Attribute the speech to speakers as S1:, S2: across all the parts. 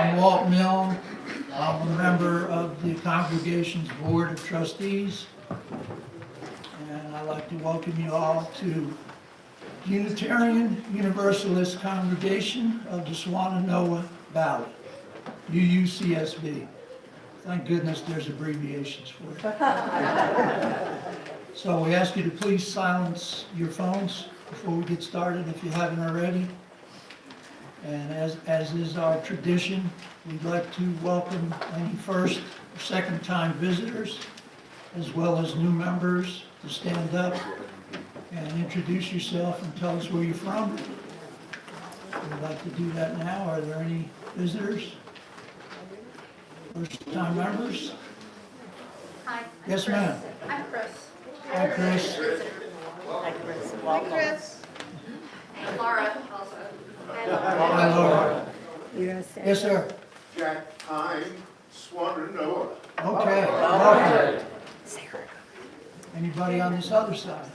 S1: I'm Walt Milne. I'm a member of the congregation's Board of Trustees. And I'd like to welcome you all to Unitarian Universalist Congregation of the Shenandoah Valley, UUCSB. Thank goodness there's abbreviations for it. So we ask you to please silence your phones before we get started if you haven't already. And as is our tradition, we'd like to welcome any first or second time visitors, as well as new members, to stand up and introduce yourself and tell us where you're from. We'd like to do that now. Are there any visitors? First time members?
S2: Hi.
S1: Yes, ma'am.
S2: I'm Chris.
S1: Hi, Chris.
S3: Hi, Chris.
S2: Hi,
S3: Welcome.
S2: Chris. And Laura also.
S1: Hi, Laura. Yes, sir.
S4: Jack, I'm Shenandoah.
S1: Okay, welcome. Anybody on this other side?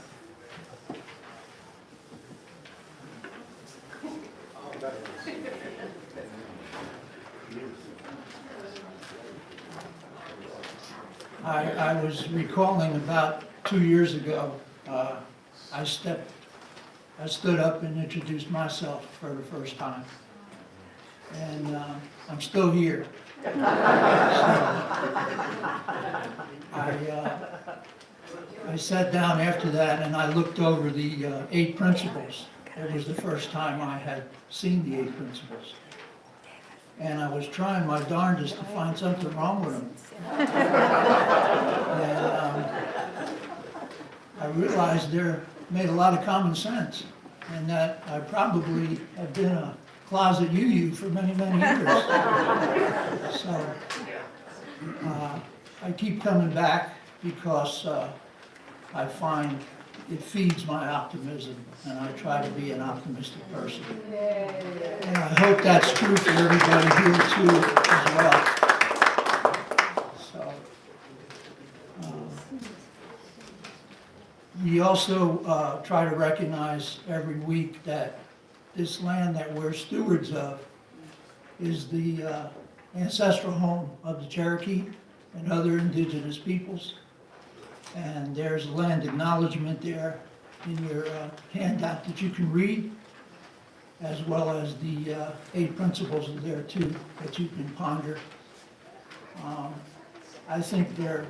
S1: I was recalling about 2 years ago, I stood up and introduced myself for the first time. And I'm still here. So, I sat down after that and I looked over the 8 principles. It was the first time I had seen the 8 principles. And I was trying my darndest to find something wrong with them. And I realized they made a lot of common sense, and that I probably have been a closet UU for many, many years. So I keep coming back because I find it feeds my optimism, and I try to be an optimistic person. And I hope that's true for everybody here too as well. So, we also try to recognize every week that this land that we're stewards of is the ancestral home of the Cherokee and other indigenous peoples. And there's a land acknowledgement there in your handout that you can read, as well as the 8 principles are there too that you can ponder. I think they're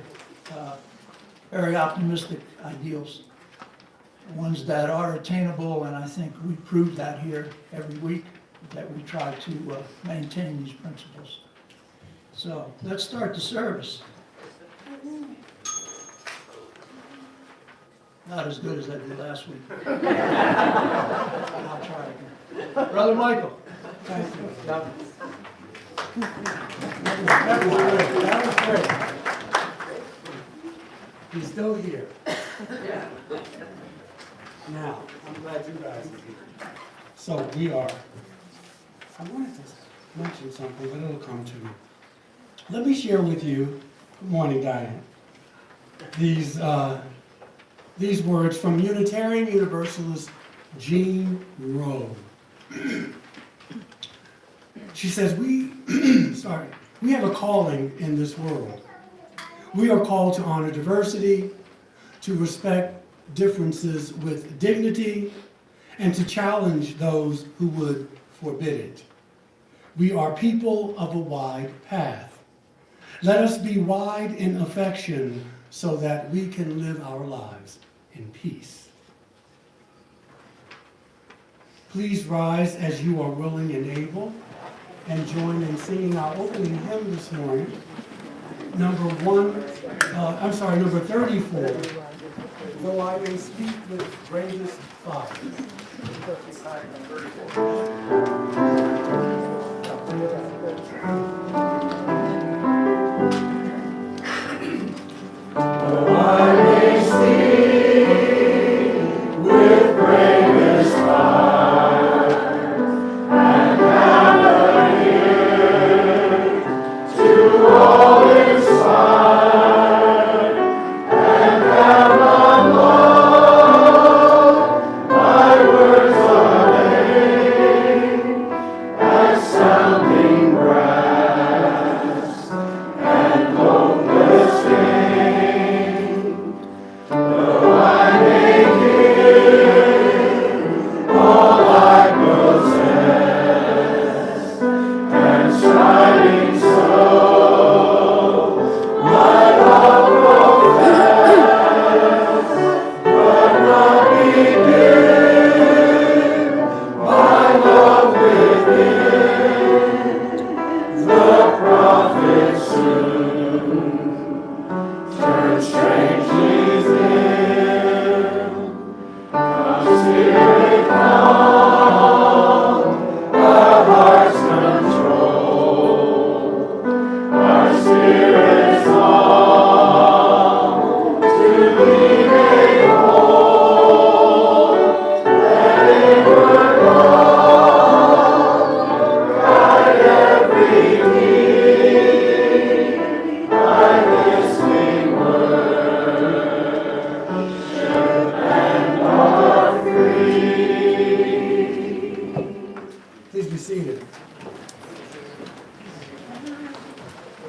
S1: very optimistic ideals, ones that are attainable, and I think we prove that here every week, that we try to maintain these principles. So let's start the service. Not as good as I did last week. I'll try again. Brother Michael. Thank you. That was great. That was great. He's still here. Now, I'm glad you guys are here. So we are. I wanted to mention something, but it'll come to me. Let me share with you, good morning, Diane, these words from Unitarian Universalist Jean Rowe. She says, we have a calling in this world. We are called to honor diversity, to respect differences with dignity, and to challenge those who would forbid it. We are people of a wide path. Let us be wide in affection so that we can live our lives in peace. Please rise as you are willing and able, and join in singing our opening hymn this morning, number 34, Though I May Speak with Bravest Fire. Though I may speak with bravest fire, and have an ear to all inspire, and have not love, my words are vain.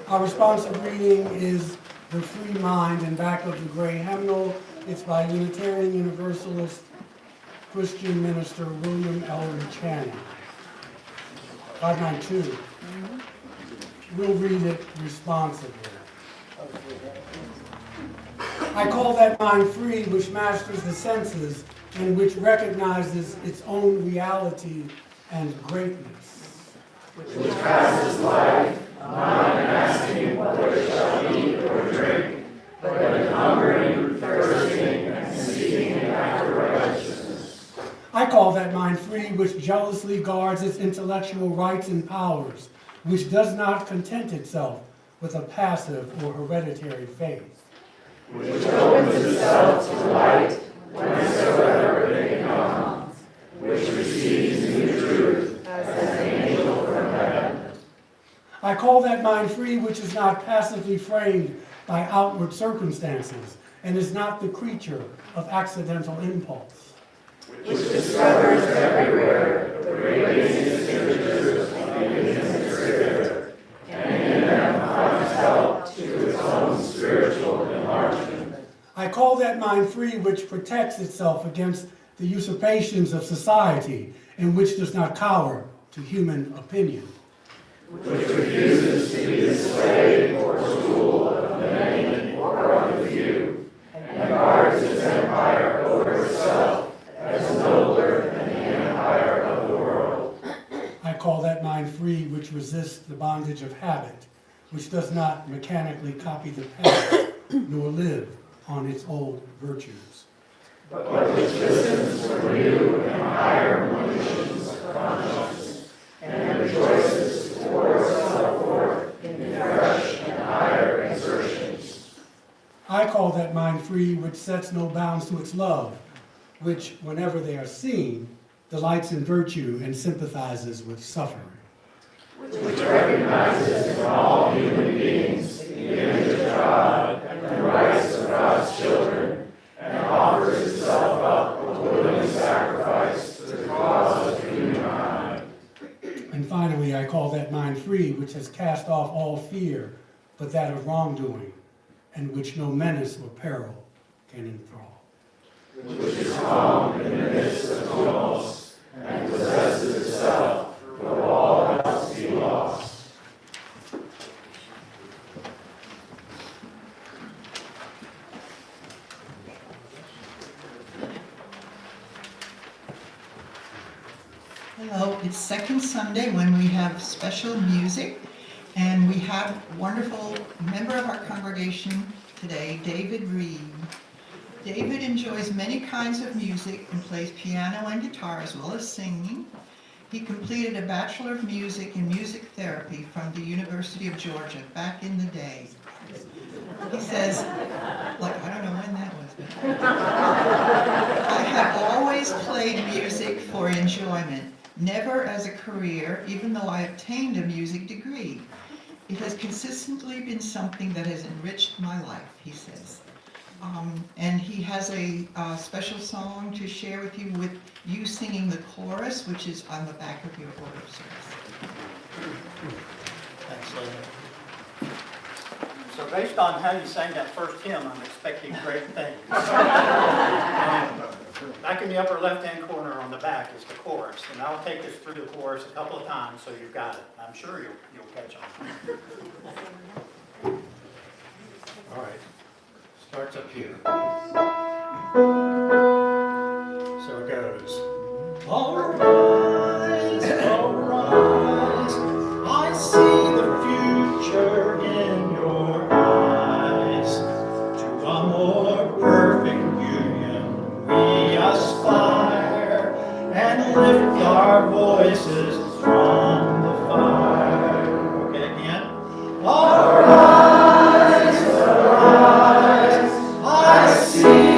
S1: Our responsive reading is The Free Mind in back of the gray hymnal. It's by Unitarian Universalist Christian minister William Ellery Channing. 592. We'll read it responsively. I call that mind free which masters the senses and which recognizes its own reality and greatness.
S5: Which passes life, not in asking what they shall eat or drink, but in hungering, thirsting, and seeking after righteousness.
S1: I call that mind free which jealously guards its intellectual rights and powers, which does not content itself with a passive or hereditary faith.
S5: Which opens itself to light whensoever it comes, which receives new truth as an angel from heaven.
S1: I call that mind free which is not passively framed by outward circumstances and is not the creature of accidental impulse.
S5: Which discovers everywhere the radiant images of the infinite spirit, and in them finds help to its own spiritual enlargement.
S1: I call that mind free which protects itself against the usurpations of society and which does not cower to human opinion.
S5: Which refuses to be the slave or tool of the many or of the few, and guards its empire over itself as nobler than the empire of the world.
S1: I call that mind free which resists the bondage of habit, which does not mechanically copy the past, nor live on its old virtues.
S5: But which listens for new and higher emotions of conscience, and rejoices to pour itself forth in fresh and higher exertions.
S1: I call that mind free which sets no bounds to its love, which, whenever they are seen, delights in virtue and sympathizes with suffering.
S5: Which recognizes in all human beings the image of God and the rights of God's children, and offers itself up a willing sacrifice to the cause of humankind.
S1: And finally, I call that mind free which has cast off all fear but that of wrongdoing, and which no menace or peril can enthrall.
S5: Which is calm in the midst of tumults, and possesses itself, though all else be lost.
S3: Hello, it's second Sunday when we have special music, and we have a wonderful member of our congregation today, David Reed. David enjoys many kinds of music and plays piano and guitar as well as singing. He completed a Bachelor of Music in Music Therapy from the University of Georgia back in the day. He says, like, I don't know when that was, but I have always played music for enjoyment, never as a career, even though I obtained a music degree. It has consistently been something that has enriched my life, he says. And he has a special song to share with you singing the chorus, which is on the back of your order of service.
S6: Thanks, Linda. So based on how you sang that first hymn, I'm expecting great things. Back in the upper left-hand corner on the back is the chorus, and I'll take us through the chorus a couple of times so you've got it. I'm sure you'll catch on. All right. Starts up here. So it goes. Arise, arise, I see the future in your eyes. To a more perfect union we aspire, and lift our voices from the fire. Okay, again. Arise, arise, I see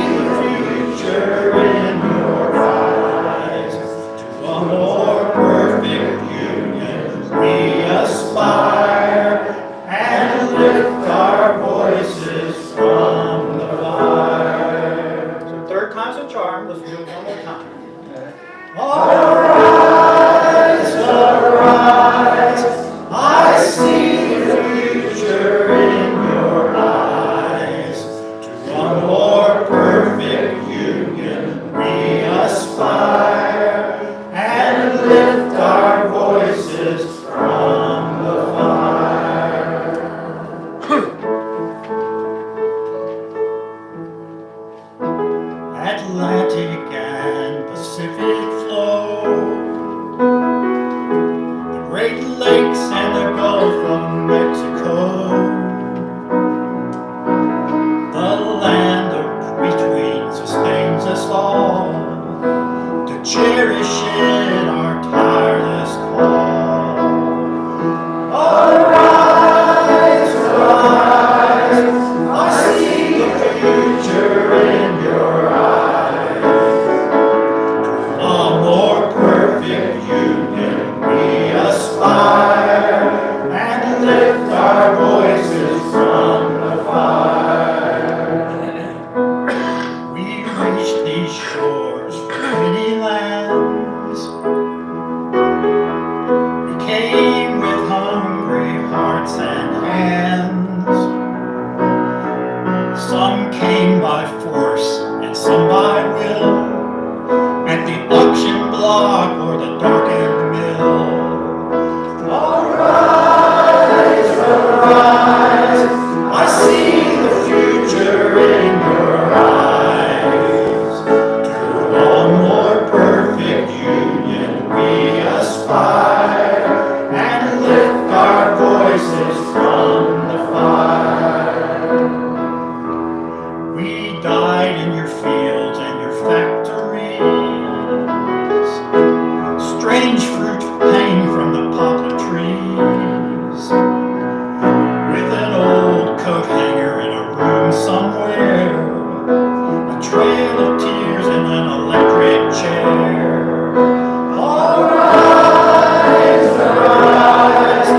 S6: lakes and the Gulf of Mexico, the land of between sustains us all to cherish in our tireless call. Arise, arise, I see the future in your eyes. A more perfect union we aspire, and lift our voices from the fire. We reach these shores from many lands. We came with hungry hearts and hands. Some came by force and some by will, at the auction block or the darkened mill. Arise, arise, I see the future in your eyes. To a more perfect union we aspire, and lift our voices from the fire. We died in your fields and your factories. Strange fruit hang from the poplar trees. With an old coat hanger in a room somewhere, a trail of tears in an electric chair. Arise, arise,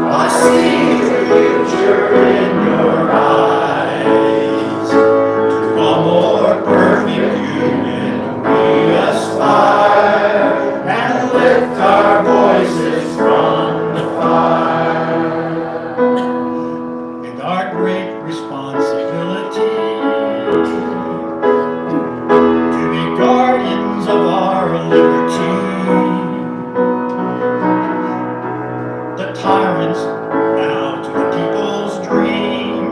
S6: I see the future in your eyes. To a more perfect union we aspire, and lift our voices from the fire. And our great responsibility to be guardians of our liberty. The tyrants bow to the people's dream,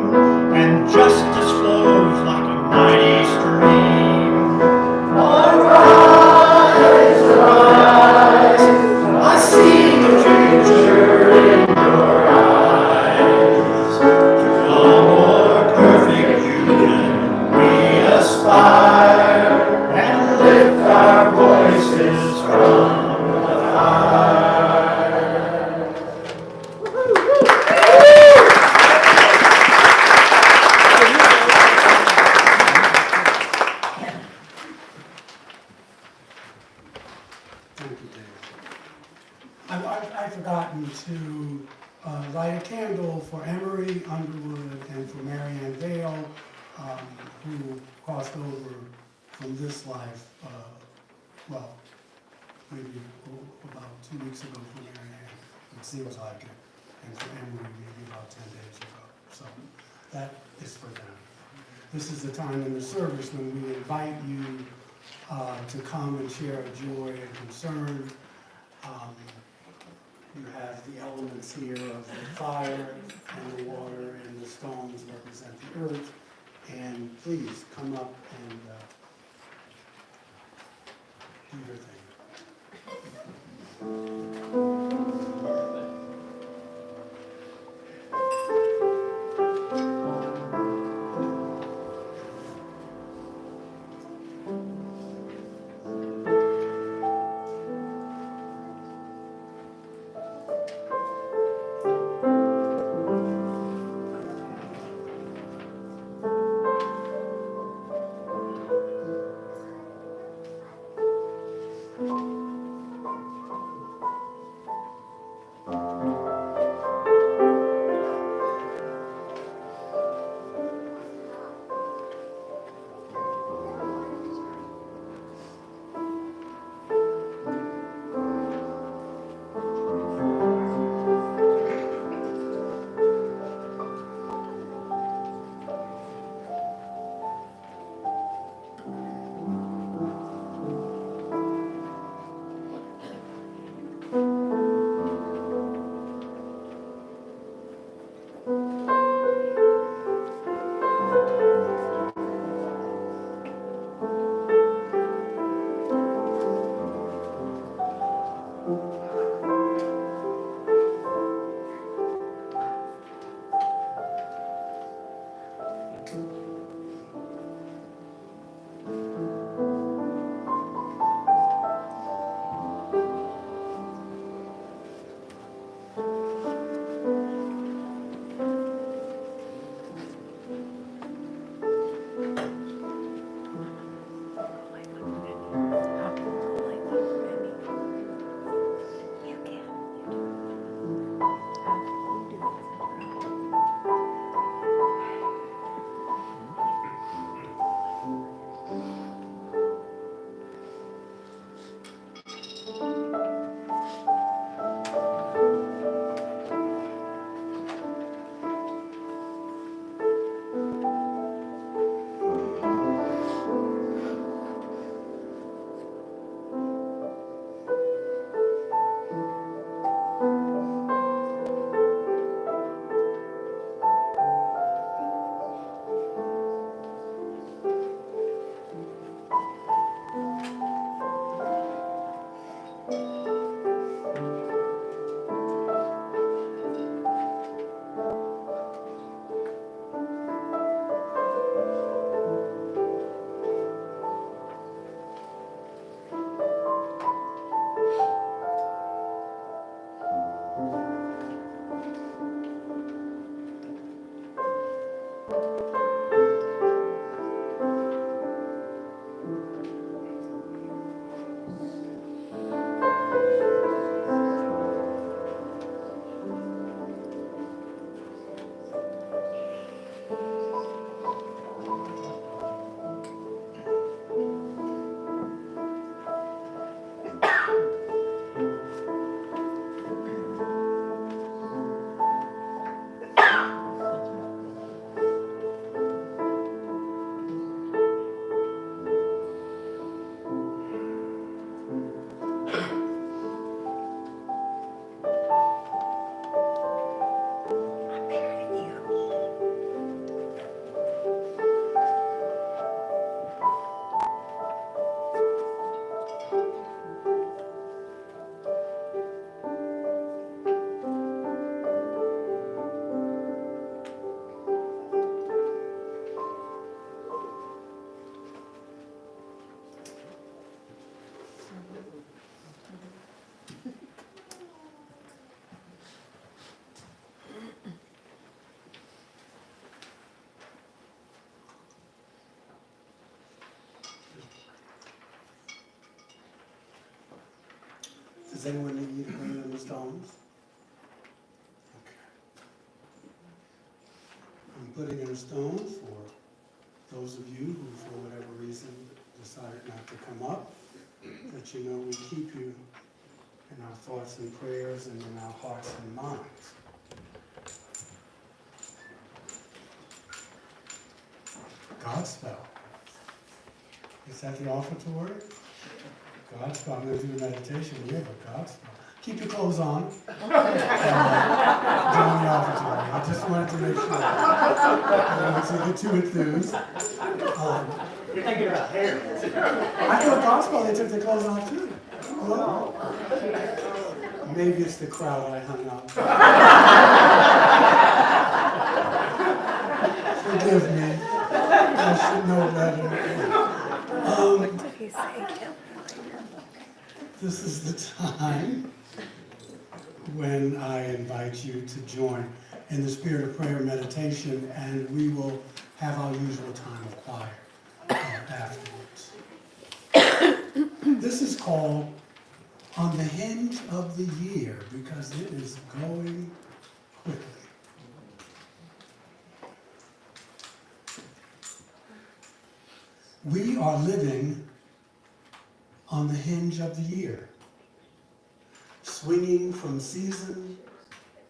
S6: and justice flows like a mighty stream. Arise, arise, I see the future in your eyes. To a more perfect union we aspire, and lift our voices from the fire.
S1: Thank you, Dave. I've forgotten to light a candle for Emery Underwood and for Marianne Vale, who crossed over from this life, well, maybe about 2 weeks ago for Marianne, it seems like it, and for Emery maybe about 10 days ago. So that is for them. This is the time in the service when we invite you to come and share a joy and concern. You have the elements here of the fire and the water, and the stones represent the earth. And please come up and do your thing. Does anyone need me to bring them the stones? Okay. I'm putting in a stone for those of you who, for whatever reason, decided not to come up, that you know we keep you in our thoughts and prayers and in our hearts and minds. Godspell. Is that the offertory? Godspell. I'm going to do a meditation. We have a Godspell. Keep your clothes on. During the offertory. I just wanted to make sure. I don't want to get too enthused.
S5: You're thinking about hair.
S1: I thought Godspell, they took their clothes off too. Oh. Maybe it's the crowd I hung out. Forgive me. I should know better. This is the time when I invite you to join in the spirit of prayer and meditation, and we will have our usual time of quiet afterwards. This is called On the Hinge of the Year because it is going quickly. We are living on the hinge of the year, swinging from season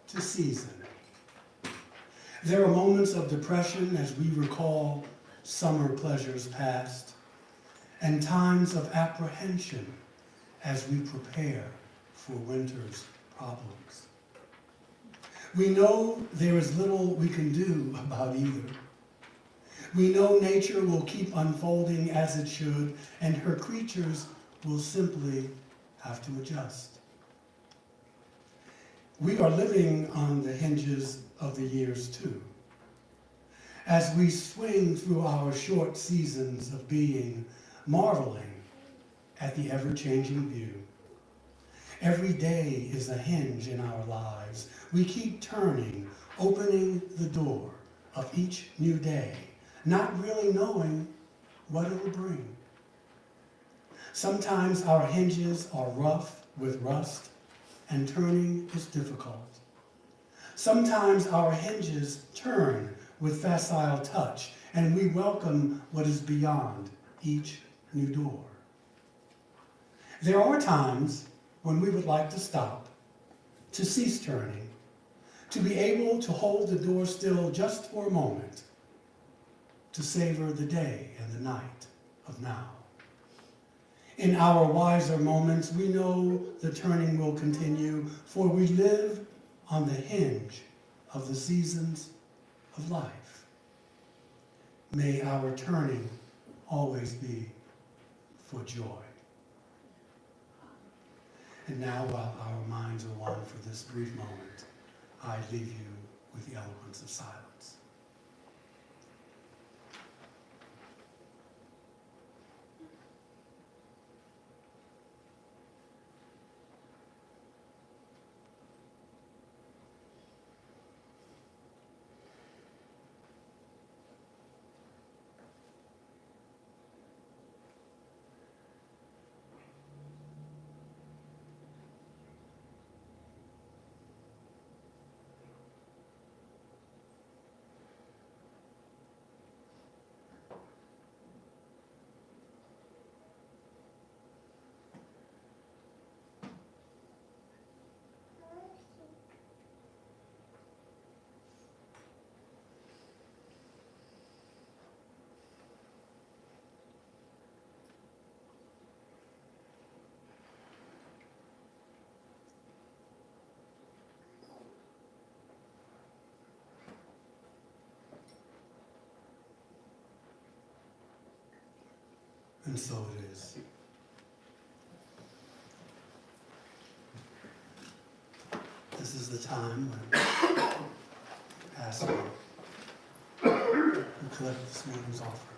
S1: to season. There are moments of depression as we recall summer pleasures past, and times of apprehension as we prepare for winter's problems. We know there is little we can do about either. We know nature will keep unfolding as it should, and her creatures will simply have to adjust. We are living on the hinges of the years too, as we swing through our short seasons of being, marveling at the ever-changing view. Every day is a hinge in our lives. We keep turning, opening the door of each new day, not really knowing what it will bring. Sometimes our hinges are rough with rust, and turning is difficult. Sometimes our hinges turn with facile touch, and we welcome what is beyond each new door. There are times when we would like to stop, to cease turning, to be able to hold the door still just for a moment, to savor the day and the night of now. In our wiser moments, we know the turning will continue, for we live on the hinge of the seasons of life. May our turning always be for joy. And now, while our minds are one for this brief moment, I leave you with the eloquence of silence. And so it is. This is the time when Pastor will collect this morning's offering.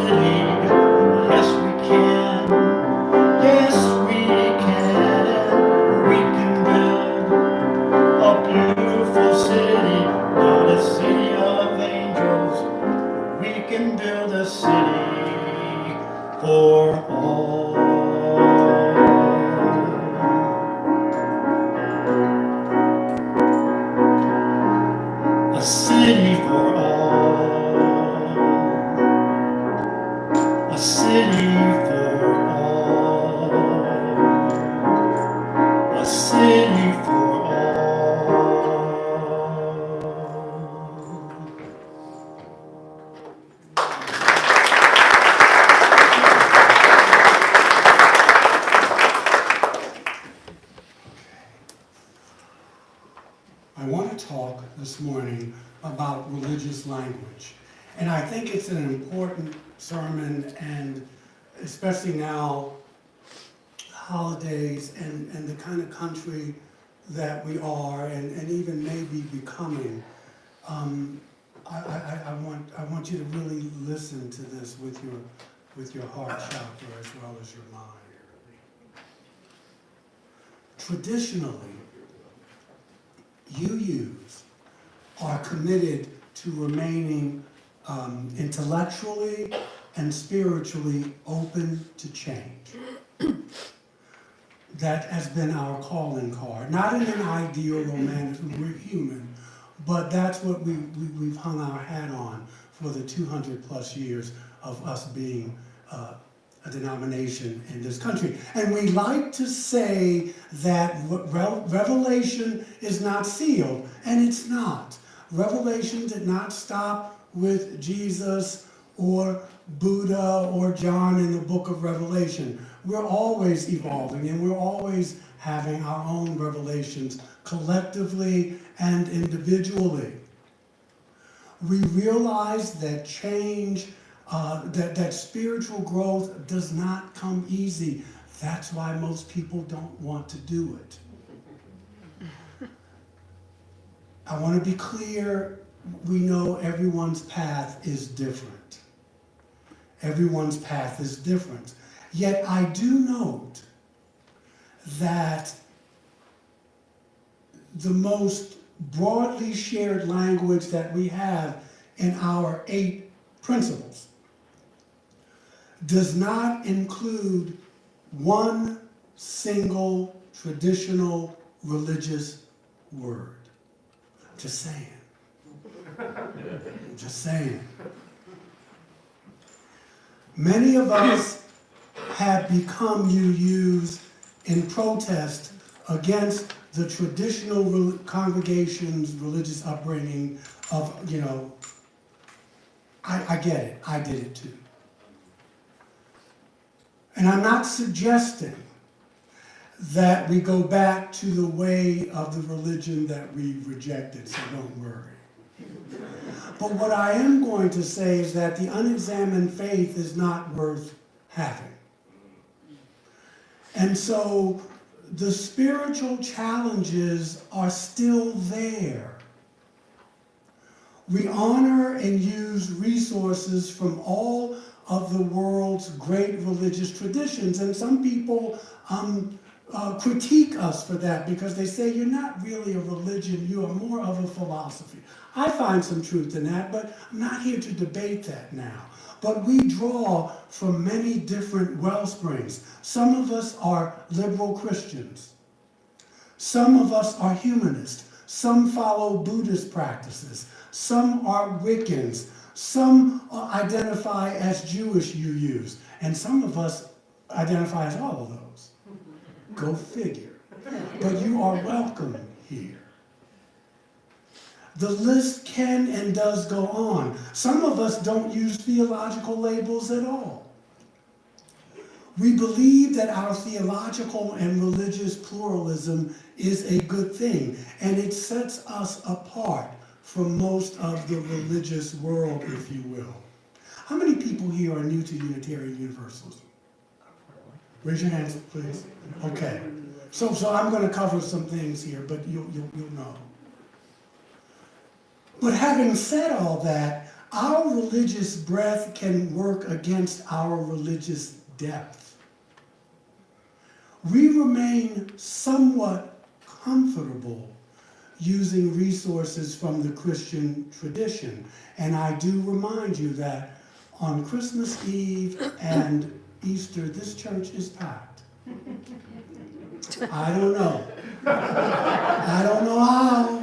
S6: city. Yes, we can. Yes, we can. We can build a beautiful city, not a city of angels. We can build a city for all. A city for all. A city for all. A city for all.
S1: I want to talk this morning about religious language. And I think it's an important sermon, and especially now, holidays and the kind of country that we are and even maybe becoming. I want you to really listen to this with your heart chakra as well as your mind. Traditionally, UUs are committed to remaining intellectually and spiritually open to change. That has been our calling card. Not in an ideal or manner, we're human, but that's what we've hung our hat on for the 200 plus years of us being a denomination in this country. And we like to say that Revelation is not sealed, and it's not. Revelation did not stop with Jesus or Buddha or John in the book of Revelation. We're always evolving, and we're always having our own revelations collectively and individually. We realize that change, that spiritual growth does not come easy. That's why most people don't want to do it. I want to be clear, we know everyone's path is different. Everyone's path is different. Yet I do note that the most broadly shared language that we have in our 8 principles does not include one single traditional religious word. Just saying. Just saying. Many of us have become UUs in protest against the traditional congregation's religious upbringing of, I get it, I did it too. And I'm not suggesting that we go back to the way of the religion that we rejected, so don't worry. But what I am going to say is that the unexamined faith is not worth having. And so the spiritual challenges are still there. We honor and use resources from all of the world's great religious traditions, and some people critique us for that because they say you're not really a religion, you are more of a philosophy. I find some truth in that, but I'm not here to debate that now. But we draw from many different well springs. Some of us are liberal Christians. Some of us are humanists. Some follow Buddhist practices. Some are Wiccans. Some identify as Jewish UUs. And some of us identify as all of those. Go figure. But you are welcome here. The list can and does go on. Some of us don't use theological labels at all. We believe that our theological and religious pluralism is a good thing, and it sets us apart from most of the religious world, if you will. How many people here are new to Unitarian Universalism? Raise your hands, please. Okay. So I'm going to cover some things here, but you'll know. But having said all that, Our religious breadth can work against our religious depth. We remain somewhat comfortable using resources from the Christian tradition. And I do remind you that on Christmas Eve and Easter, this church is packed. I don't know. I don't know how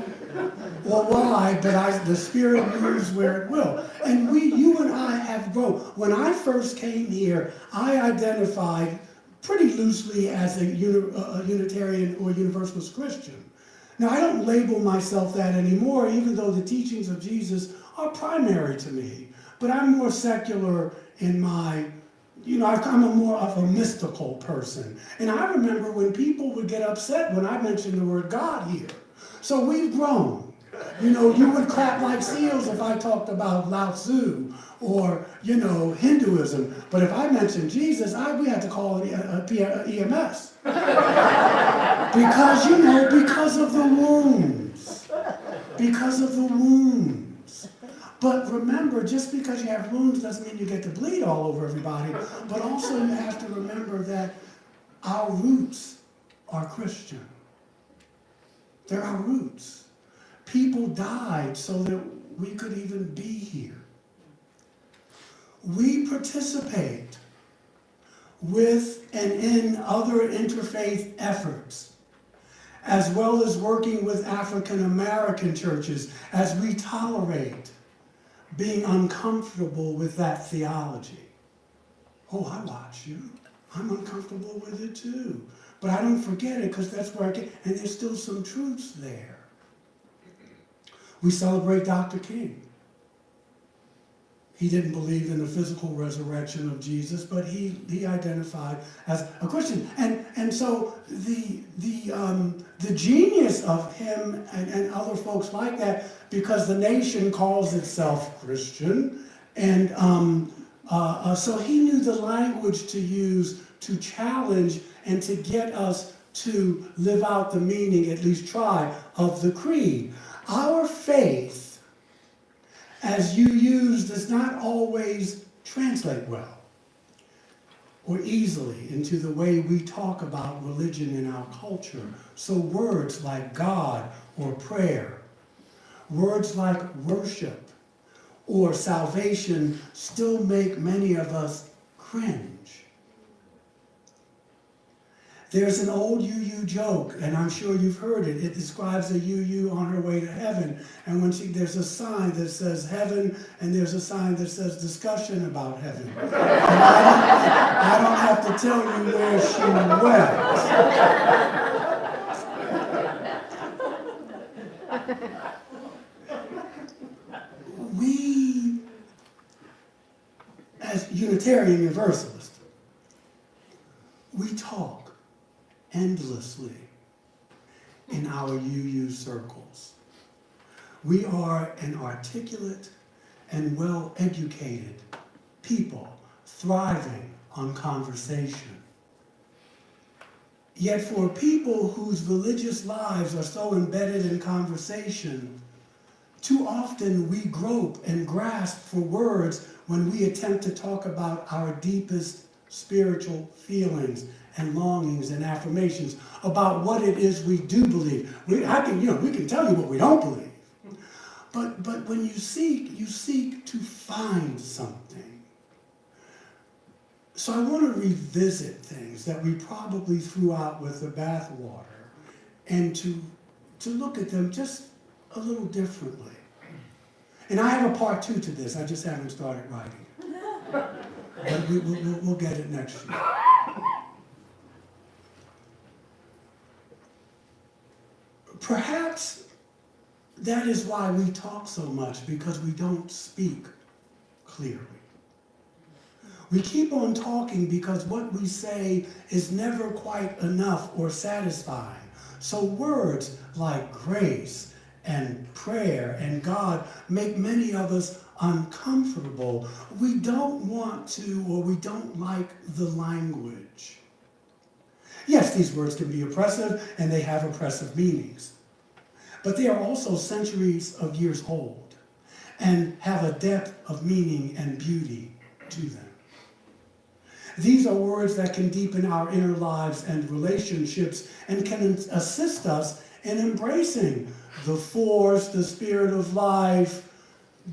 S1: or why, but the Spirit moves where it will. And you and I have grown. When I first came here, I identified pretty loosely as a Unitarian or Universalist Christian. Now, I don't label myself that anymore, even though the teachings of Jesus are primary to me. But I'm more secular in my, I'm more of a mystical person. And I remember when people would get upset when I mentioned the word God here. So we've grown. You would clap like seals if I talked about Lao Tzu or, Hinduism. But if I mentioned Jesus, we had to call it EMS. Because of the wounds. Because of the wounds. But remember, just because you have wounds doesn't mean you get to bleed all over everybody. But also you have to remember that our roots are Christian. They're our roots. People died so that we could even be here. We participate with and in other interfaith efforts, as well as working with African American churches, as we tolerate being uncomfortable with that theology. Oh, I watch you. I'm uncomfortable with it too. But I don't forget it because that's where I get, and there's still some truths there. We celebrate Dr. King. He didn't believe in the physical resurrection of Jesus, but he identified as a Christian. And so the genius of him and other folks like that, because the nation calls itself Christian, and so he knew the language to use to challenge and to get us to live out the meaning, at least try, of the creed. Our faith, as you use, does not always translate well or easily into the way we talk about religion in our culture. So words like God or prayer, words like worship or salvation still make many of us cringe. There's an old UU joke, and I'm sure you've heard it. It describes a UU on her way to heaven. And there's a sign that says heaven, and there's a sign that says discussion about heaven. And I don't have to tell you where she went. We, as Unitarian Universalists, we talk endlessly in our UU circles. We are an articulate and well-educated people thriving on conversation. Yet for people whose religious lives are so embedded in conversation, too often we grope and grasp for words when we attempt to talk about our deepest spiritual feelings and longings and affirmations about what it is we do believe. We can tell you what we don't believe. But when you seek to find something. So I want to revisit things that we probably threw out with the bathwater and to look at them just a little differently. And I have a part 2 to this. I just haven't started writing. But we'll get it next year. Perhaps that is why we talk so much, because we don't speak clearly. We keep on talking because what we say is never quite enough or satisfying. So words like grace and prayer and God make many of us uncomfortable. We don't want to, or we don't like the language. Yes, these words can be oppressive, and they have oppressive meanings. But they are also centuries of years old. and have a depth of meaning and beauty to them. These are words that can deepen our inner lives and relationships and can assist us in embracing the force, the spirit of life,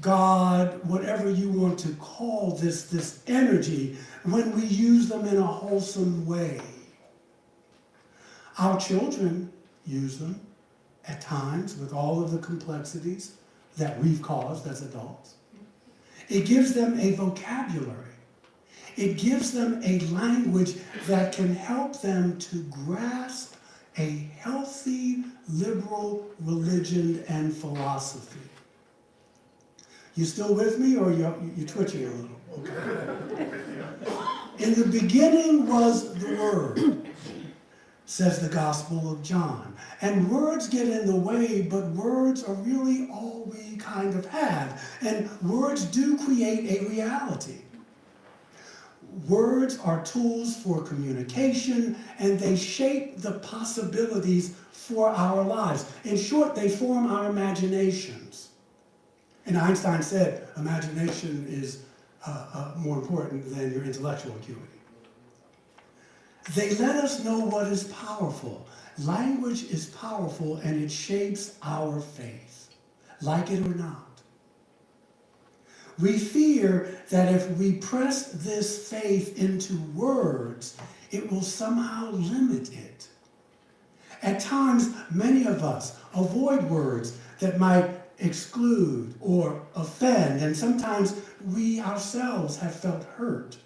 S1: God, whatever you want to call this energy, when we use them in a wholesome way. Our children use them at times with all of the complexities that we've caused as adults. It gives them a vocabulary. It gives them a language that can help them to grasp a healthy, liberal religion and philosophy. You still with me, or you're twitching a little? Okay. In the beginning was the Word, says the Gospel of John. And words get in the way, but words are really all we kind of have. And words do create a reality. Words are tools for communication, and they shape the possibilities for our lives. In short, they form our imaginations. And Einstein said imagination is more important than your intellectual acuity. They let us know what is powerful. Language is powerful, and it shapes our faith, like it or not. We fear that if we press this faith into words, it will somehow limit it. At times, many of us avoid words that might exclude or offend, and sometimes we ourselves have felt hurt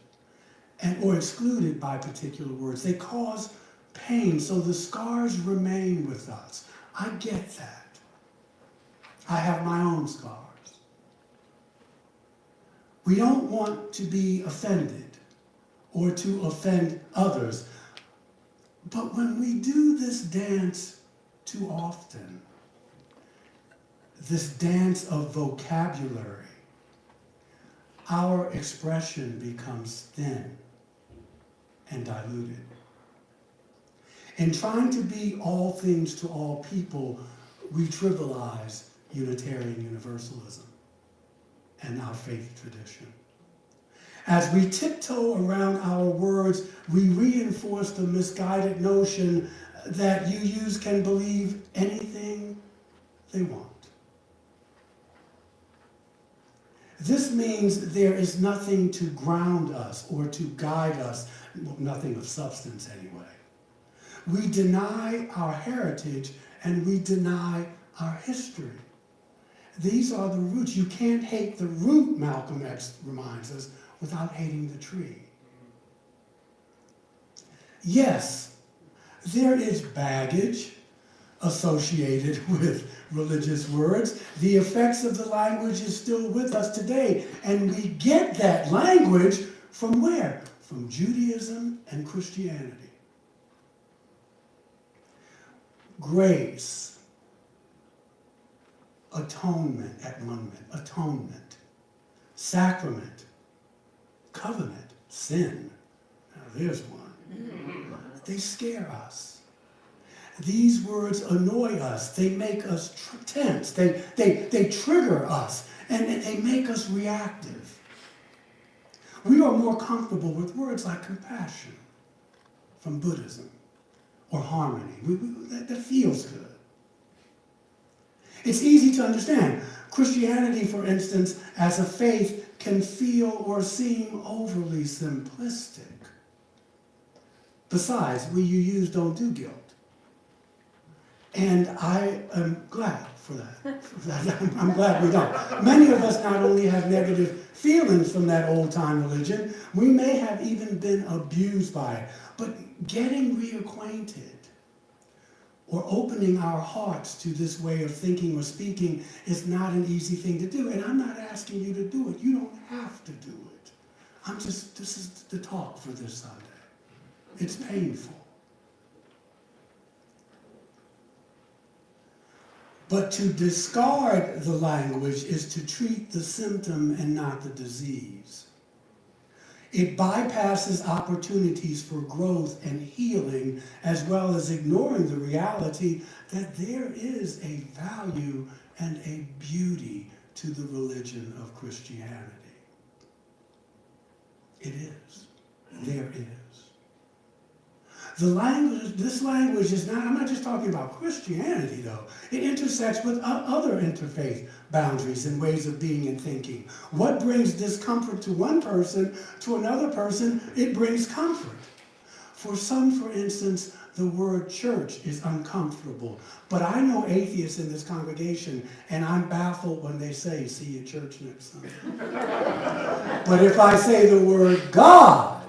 S1: or excluded by particular words. They cause pain, so the scars remain with us. I get that. I have my own scars. We don't want to be offended or to offend others. But when we do this dance too often, this dance of vocabulary, our expression becomes thin and diluted. In trying to be all things to all people, we trivialize Unitarian Universalism and our faith tradition. As we tiptoe around our words, we reinforce the misguided notion that UUs can believe anything they want. This means there is nothing to ground us or to guide us, well, nothing of substance anyway. We deny our heritage and we deny our history. These are the roots. You can't hate the root, Malcolm X reminds us, without hating the tree. Yes, there is baggage associated with religious words. The effects of the language is still with us today, and we get that language from where? From Judaism and Christianity. Grace, atonement, atonement, sacrament, covenant, sin. Now there's one. They scare us. These words annoy us. They make us tense. They trigger us, and they make us reactive. We are more comfortable with words like compassion from Buddhism or harmony. That feels good. It's easy to understand. Christianity, for instance, as a faith, can feel or seem overly simplistic. Besides, we UUs don't do guilt. And I am glad for that. I'm glad we don't. Many of us not only have negative feelings from that old-time religion, we may have even been abused by it. But getting reacquainted or opening our hearts to this way of thinking or speaking is not an easy thing to do. And I'm not asking you to do it. You don't have to do it. This is the talk for this Sunday. It's painful. But to discard the language is to treat the symptom and not the disease. It bypasses opportunities for growth and healing, as well as ignoring the reality that there is a value and a beauty to the religion of Christianity. It is. There is. This language is not, I'm not just talking about Christianity though. It intersects with other interfaith boundaries and ways of being and thinking. What brings discomfort to one person, to another person, it brings comfort. For some, for instance, the word church is uncomfortable. But I know atheists in this congregation, and I'm baffled when they say, see you at church next Sunday. But if I say the word God,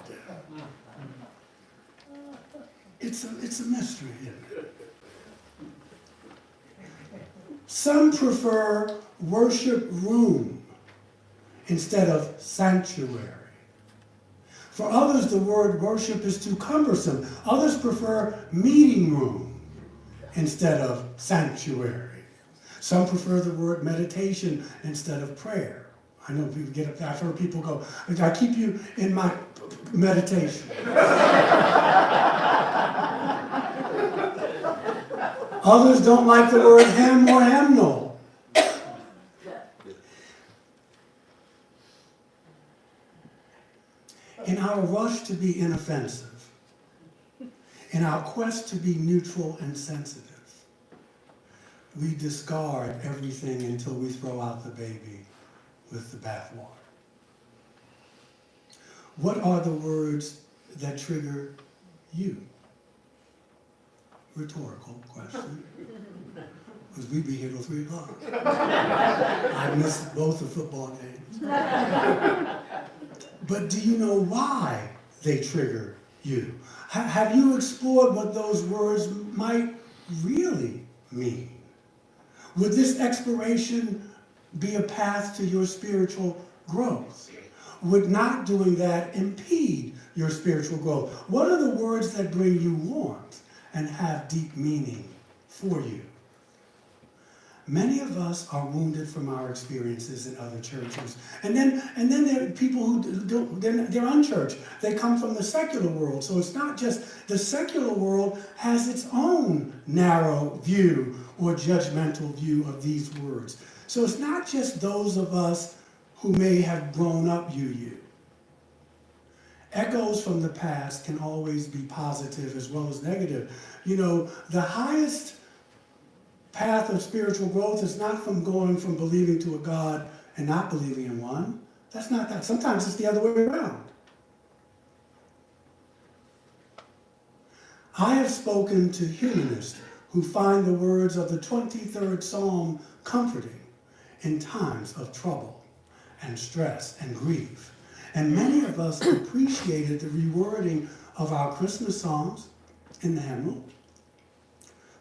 S1: it's a mystery, isn't it? Some prefer worship room instead of sanctuary. For others, the word worship is too cumbersome. Others prefer meeting room instead of sanctuary. Some prefer the word meditation instead of prayer. I know people get up there, I've heard people go, I keep you in my meditation. Others don't like the word hymn or hymnal. In our rush to be inoffensive, in our quest to be neutral and sensitive, we discard everything until we throw out the baby with the bathwater. What are the words that trigger you? Rhetorical question. Because we'd be here till 3 o'clock. I missed both the football games. But do you know why they trigger you? Have you explored what those words might really mean? Would this exploration be a path to your spiritual growth? Would not doing that impede your spiritual growth? What are the words that bring you warmth and have deep meaning for you? Many of us are wounded from our experiences in other churches. And then there are people who they're unchurched. They come from the secular world. So it's not just the secular world has its own narrow view or judgmental view of these words. So it's not just those of us who may have grown up you. Echoes from the past can always be positive as well as negative. You know, the highest path of spiritual growth is not from going from believing to a God and not believing in one. That's not that. Sometimes it's the other way around. I have spoken to humanists who find the words of the 23rd Psalm comforting in times of trouble and stress and grief. And many of us appreciated the rewording of our Christmas songs in the hymnal,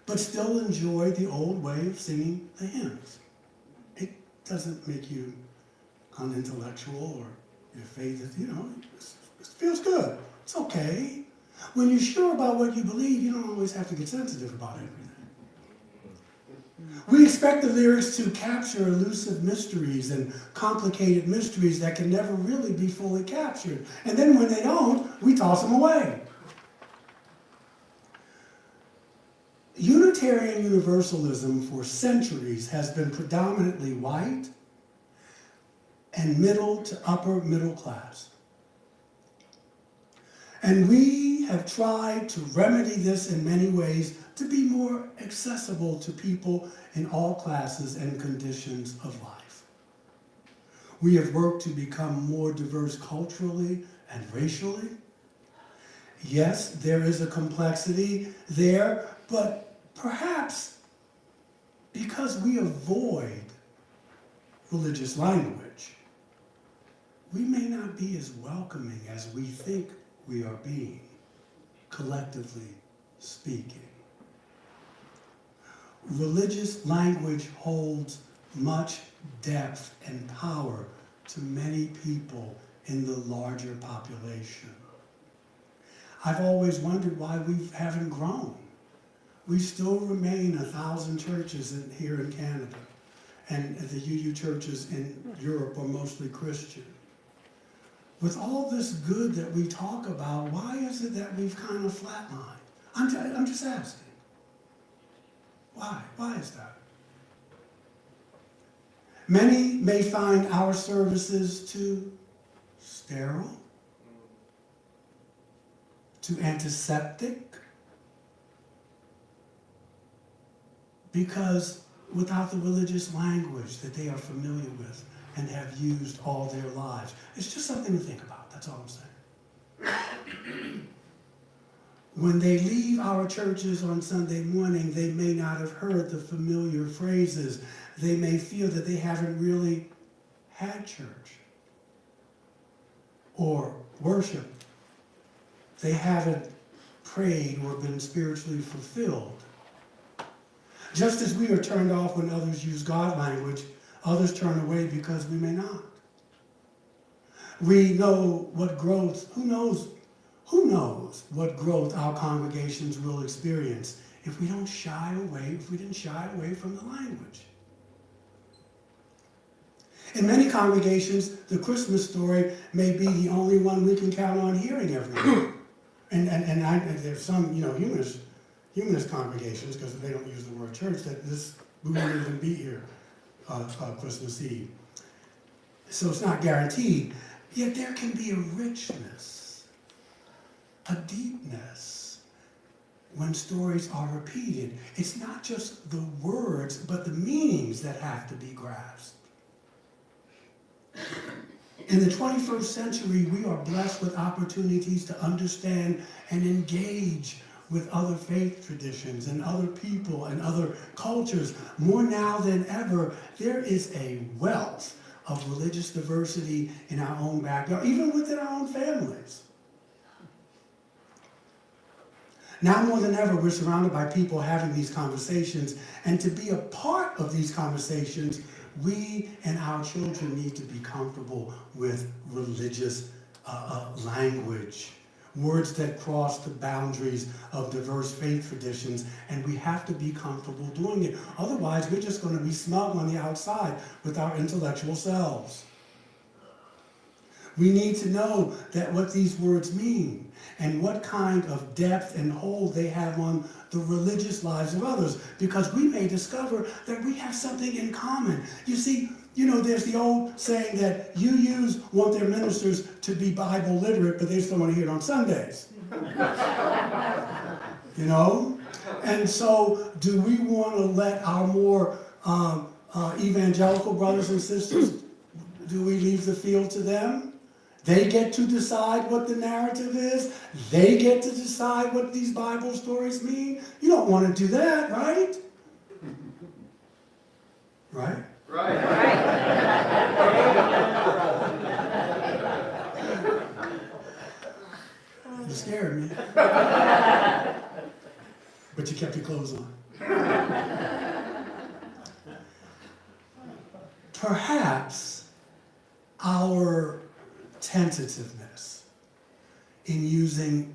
S1: but still enjoy the old way of singing the hymns. It doesn't make you unintellectual or your faith is, it feels good. It's okay. When you're sure about what you believe, you don't always have to get sensitive about everything. We expect the lyrics to capture elusive mysteries and complicated mysteries that can never really be fully captured. And then when they don't, we toss them away. Unitarian Universalism for centuries has been predominantly white and middle to upper middle class. And we have tried to remedy this in many ways to be more accessible to people in all classes and conditions of life. We have worked to become more diverse culturally and racially. Yes, there is a complexity there, but perhaps because we avoid religious language, we may not be as welcoming as we think we are being, collectively speaking. Religious language holds much depth and power to many people in the larger population. I've always wondered why we haven't grown. We still remain 1,000 churches here in Canada, and the UU churches in Europe are mostly Christian. With all this good that we talk about, why is it that we've kind of flatlined? I'm just asking. Why? Why is that? Many may find our services too sterile, too antiseptic, because without the religious language that they are familiar with and have used all their lives. It's just something to think about, that's all I'm saying. When they leave our churches on Sunday morning, they may not have heard the familiar phrases. They may feel that they haven't really had church or worship. They haven't prayed or been spiritually fulfilled. Just as we are turned off when others use God language, others turn away because we may not. We know what growth, who knows what growth our congregations will experience if we didn't shy away from the language. In many congregations, the Christmas story may be the only one we can count on hearing every week. And there's some, humanist congregations, because they don't use the word church, that we won't even be here Christmas Eve. So it's not guaranteed. Yet there can be a richness, a deepness, when stories are repeated. It's not just the words, but the meanings that have to be grasped. In the 21st century, we are blessed with opportunities to understand and engage with other faith traditions and other people and other cultures. More now than ever, there is a wealth of religious diversity in our own backyard, even within our own families. Now more than ever, we're surrounded by people having these conversations, and to be a part of these conversations, we and our children need to be comfortable with religious language, words that cross the boundaries of diverse faith traditions, and we have to be comfortable doing it. Otherwise, we're just going to be smug on the outside with our intellectual selves. We need to know that what these words mean and what kind of depth and hold they have on the religious lives of others, because we may discover that we have something in common. You see, there's the old saying that UUs want their ministers to be Bible literate, but they still want to hear it on Sundays. And so do we want to let our more evangelical brothers and sisters, do we leave the field to them? They get to decide what the narrative is. They get to decide what these Bible stories mean. You don't want to do that, right? Right?
S4: Right.
S1: You scared me. But you kept your clothes on. Perhaps our tentativeness in using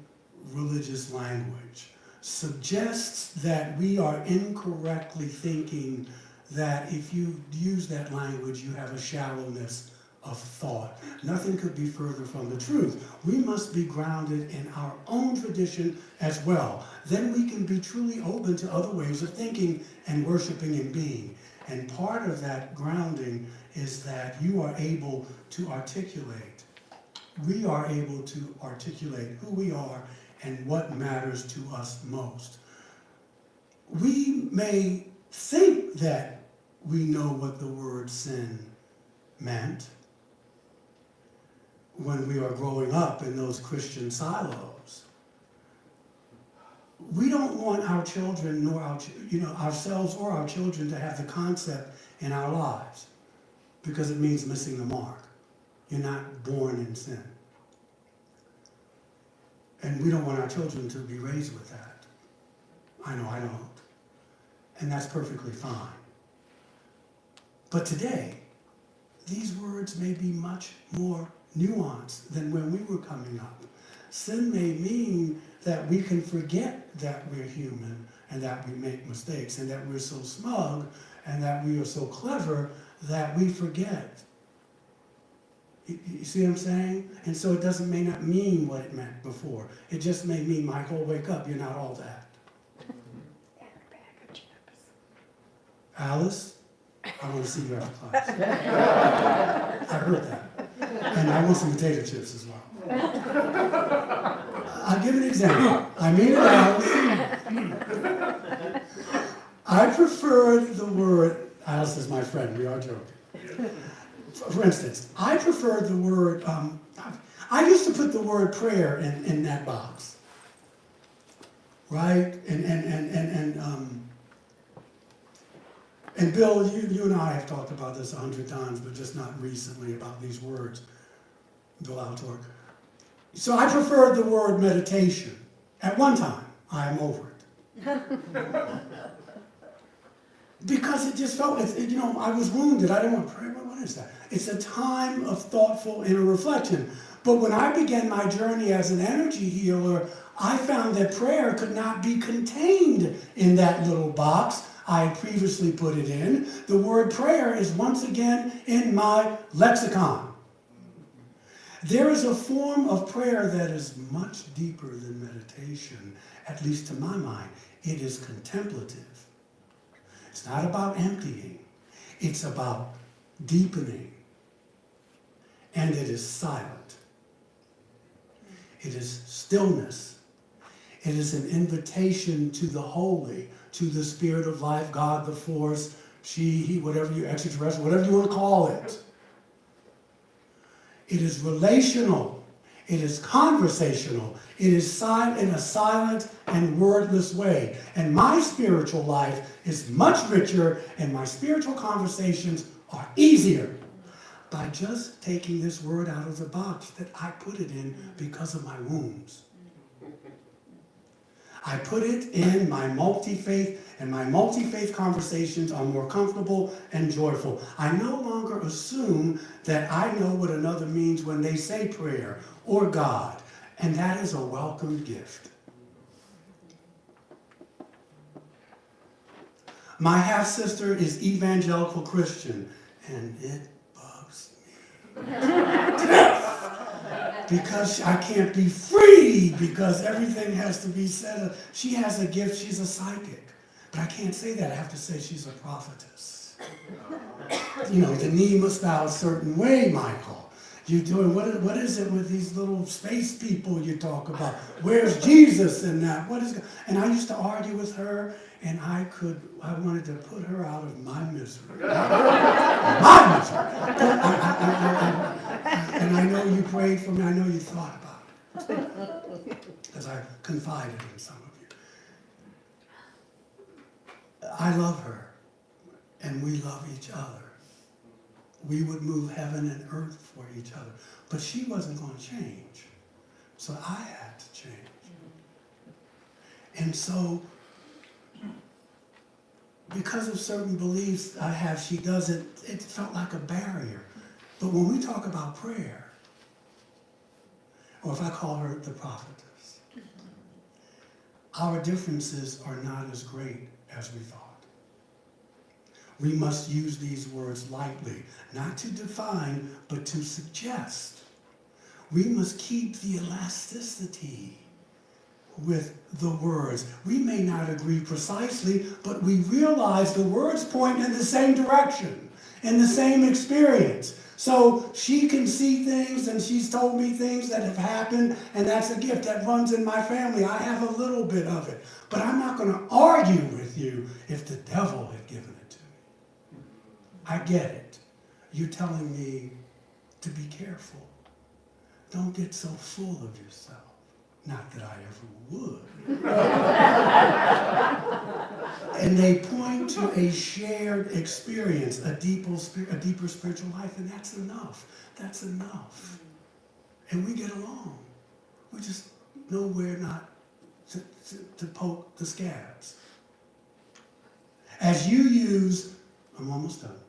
S1: religious language suggests that we are incorrectly thinking that if you use that language, you have a shallowness of thought. Nothing could be further from the truth. We must be grounded in our own tradition as well. Then we can be truly open to other ways of thinking and worshiping and being. And part of that grounding is that you are able to articulate. We are able to articulate who we are and what matters to us most. We may think that we know what the word sin meant when we are growing up in those Christian silos. We don't want our children, nor ourselves or our children, to have the concept in our lives, because it means missing the mark. You're not born in sin. And we don't want our children to be raised with that. I know I don't. And that's perfectly fine. But today, these words may be much more nuanced than when we were coming up. Sin may mean that we can forget that we're human and that we make mistakes and that we're so smug and that we are so clever that we forget. You see what I'm saying? And so it may not mean what it meant before. It just may mean, Michael, wake up, you're not all that. Alice, I want to see you after class. I heard that. And I want some potato chips as well. I'll give an example. I mean it out. I preferred the word, Alice is my friend, we are joking. For instance, I preferred the word, I used to put the word prayer in that box. Right? And Bill, you and I have talked about this 100 times, but just not recently about these words. Bill Altork. So I preferred the word meditation. At one time, I am over it. Because it just felt, I was wounded. I didn't want to pray. What is that? It's a time of thoughtful inner reflection. But when I began my journey as an energy healer, I found that prayer could not be contained in that little box I had previously put it in. The word prayer is once again in my lexicon. There is a form of prayer that is much deeper than meditation, at least to my mind. It is contemplative. It's not about emptying. It's about deepening. And it is silent. It is stillness. It is an invitation to the holy, to the spirit of life, God, the force, she, he, whatever you, extraterrestrial, whatever you want to call it. It is relational. It is conversational. It is silent in a silent and wordless way. And my spiritual life is much richer, and my spiritual conversations are easier by just taking this word out of the box that I put it in because of my wounds. I put it in my multi-faith, and my multi-faith conversations are more comfortable and joyful. I no longer assume that I know what another means when they say prayer or God, and that is a welcome gift. My half-sister is evangelical Christian, and it bugs me. Because I can't be free, because everything has to be said. She has a gift, she's a psychic. But I can't say that, I have to say she's a prophetess. The knee must bow a certain way, Michael. You doing, what is it with these little space people you talk about? Where's Jesus in that? What is? And I used to argue with her, and I wanted to put her out of my misery. My misery. And I know you prayed for me, I know you thought about it. Because I confided in some of you. I love her, and we love each other. We would move heaven and earth for each other. But she wasn't going to change. So I had to change. And so, because of certain beliefs I have, she doesn't, it felt like a barrier. But when we talk about prayer, or if I call her the prophetess, our differences are not as great as we thought. We must use these words lightly, not to define, but to suggest. We must keep the elasticity with the words. We may not agree precisely, but we realize the words point in the same direction, in the same experience. So she can see things, and she's told me things that have happened, and that's a gift that runs in my family. I have a little bit of it. But I'm not going to argue with you if the devil had given it to me. I get it. You're telling me to be careful. Don't get so full of yourself. Not that I ever would. And they point to a shared experience, a deeper spiritual life, and that's enough. That's enough. And we get along. We just know where not to poke the scabs. As you use, I'm almost done.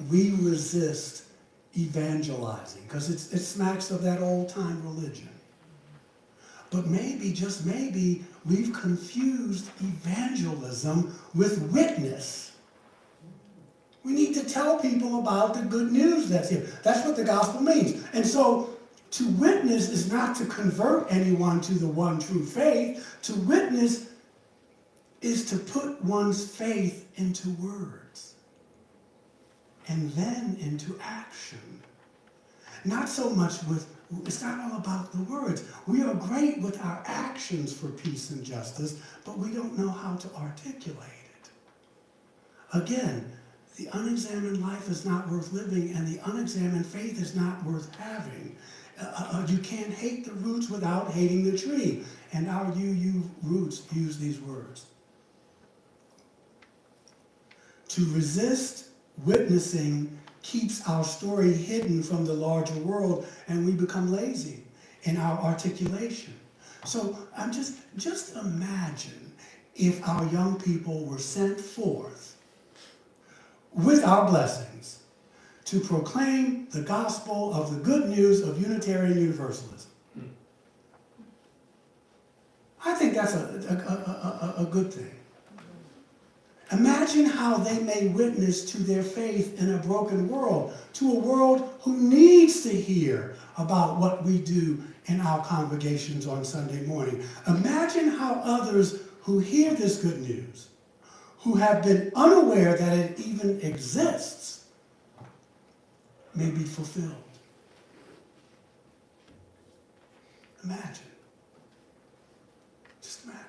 S1: We resist evangelizing because it smacks of that old-time religion. But maybe, just maybe, we've confused evangelism with witness. We need to tell people about the good news that's here. That's what the gospel means. And so, to witness is not to convert anyone to the one true faith. To witness is to put one's faith into words. and then into action. Not so much it's not all about the words. We are great with our actions for peace and justice, but we don't know how to articulate it. Again, the unexamined life is not worth living, and the unexamined faith is not worth having. You can't hate the roots without hating the tree. And our UU roots use these words. To resist witnessing keeps our story hidden from the larger world, and we become lazy in our articulation. So I'm just imagine if our young people were sent forth with our blessings to proclaim the gospel of the good news of Unitarian Universalism. I think that's a good thing. Imagine how they may witness to their faith in a broken world, to a world who needs to hear about what we do in our congregations on Sunday morning. Imagine how others who hear this good news, who have been unaware that it even exists, may be fulfilled. Imagine. Just imagine.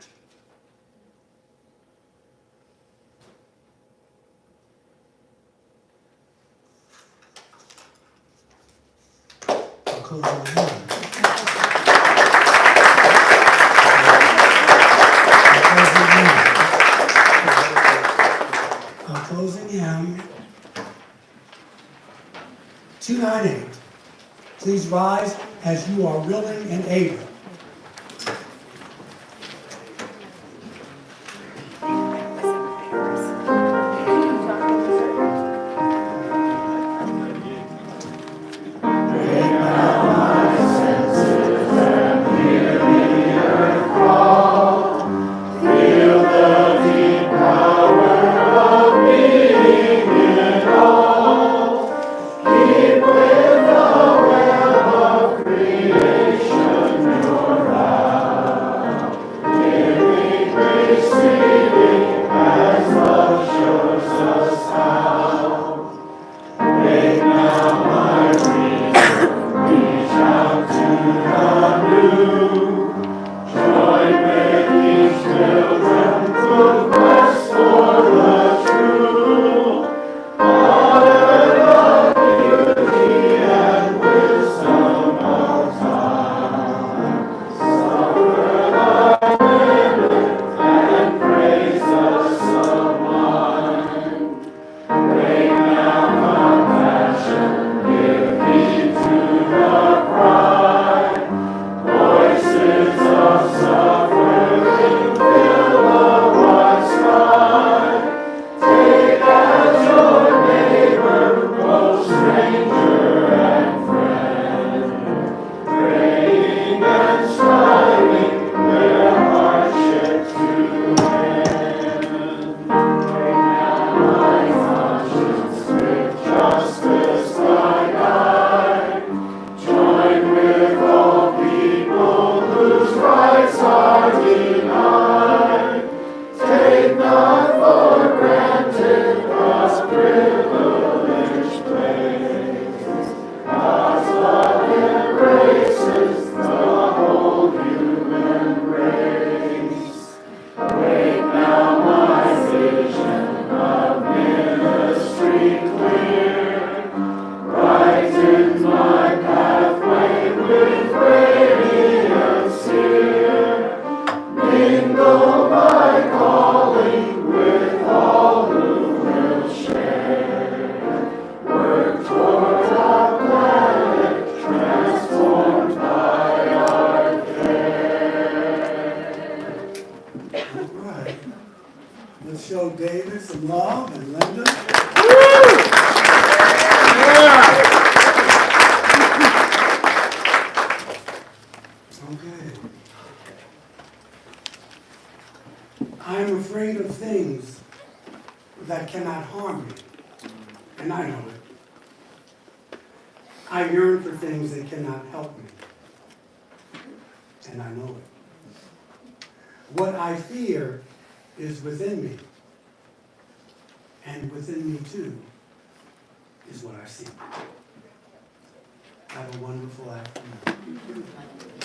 S1: I'll close in one. I'll closing hymn 298. Please rise as you are willing and able. is what I see. Have a wonderful afternoon.